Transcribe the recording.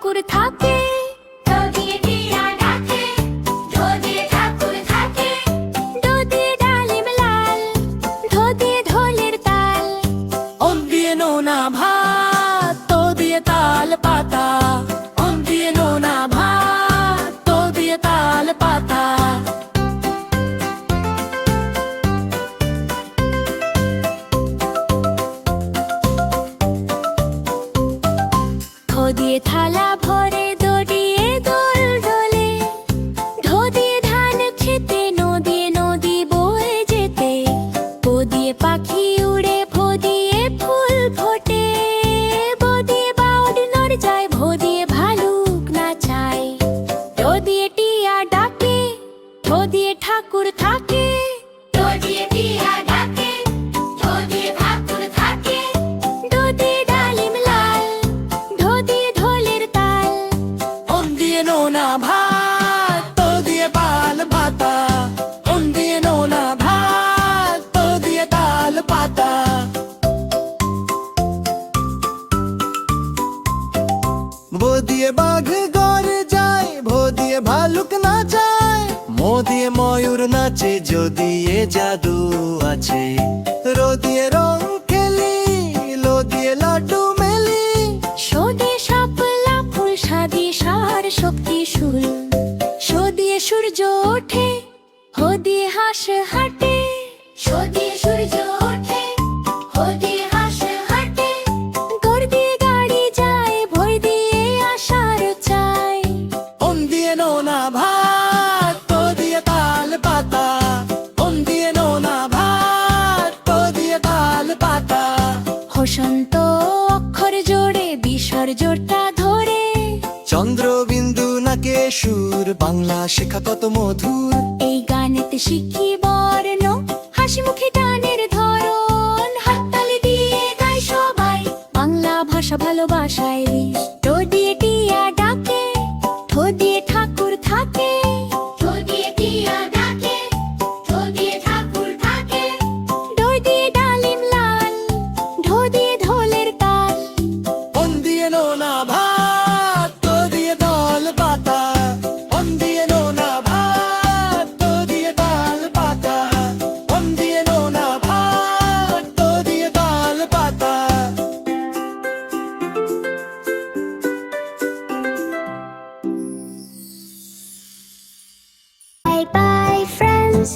ঠাকুর থাকে। ঢো দিয়ে টিয়া ডাকে, ঢো দিয়ে ঠাকুর থাকে। ঢো দিয়ে ডালিম লাল, ঢো দিয়ে ঢোলের তাল। ওম দিয়ে নোনা ভাত, তো দিয়ে তাল পাতা। ওম দিয়ে নোনা ভাত, তো দিয়ে তাল পাতা। ঢো দিয়ে থালা ভরে দড়িয়ে দোল ডোলে। ঢো দিয়ে ধান খেতে, নদী নদী বয়ে যেতে। পো দিয়ে পাখি উড়ে, ভো দিয়ে ফুল ফোটে। বো দিয়ে বাউড নড় যায়, ভো দিয়ে ভালুক নাচায়। ঢো দিয়ে টিয়া ডাকে, ঢো দিয়ে ঠাকুর থাকে। ঢো দিয়ে টিয়া ডাকে, ঢো দিয়ে ঠাকুর থাকে। ঢো দিয়ে ডালিম লাল, ঢো দিয়ে ঢোলের তাল। ওম দিয়ে নোনা ভাত, তো দিয়ে পাল পাতা। ওম দিয়ে নোনা ভাত, তো দিয়ে তাল পাতা। বো দিয়ে বাঘ গড়ে যায়, ভো দিয়ে ভালুক নাচায়। মো দিয়ে ময়ূর নাচে, যদি এ জাদু আছে। রো দিয়ে রং খেলি, লো দিয়ে লাড্ডু মেলি। শো দিয়ে শাপলা ফুল, সা দিয়ে সার শক্তি শুল। শো দিয়ে সূর্য ওঠে, হো দিয়ে হাঁস হাঁটে। শো দিয়ে সূর্য ওঠে, হো দিয়ে হাঁস হাঁটে। গড় দিয়ে গাড়ি যায়, ভোর দিয়ে আসার চায়। ওম দিয়ে নোনা ভাত, তো দিয়ে তাল পাতা। ওম দিয়ে নোনা ভাত, তো দিয়ে তাল পাতা। হোসন্ত অক্ষর জোড়ে, বিসর্জটা ধরে। চন্দ্রবিন্দু নাকে সুর, বাংলা শেখা কত মধুর। এই গানেতে শিখি বর্ণ, হাসি মুখে গানের ধরন। হাততালি দিয়ে গায় সবাই, বাংলা ভাষা ভালোবাসায় রিস। ঢো দিয়ে টিয়া ডাকে, ঢো দিয়ে ঠাকুর থাকে। ঢো দিয়ে টিয়া ডাকে, ঢো দিয়ে ঠাকুর থাকে। ঢো দিয়ে ডালিম লাল, ঢো দিয়ে ঢোলের তাল। ওম দিয়ে নোনা ভাত, তো দিয়ে তাল পাতা। ওম দিয়ে নোনা ভাত, তো দিয়ে তাল পাতা। ওম দিয়ে নোনা ভাত, তো দিয়ে তাল পাতা। Bye bye friends,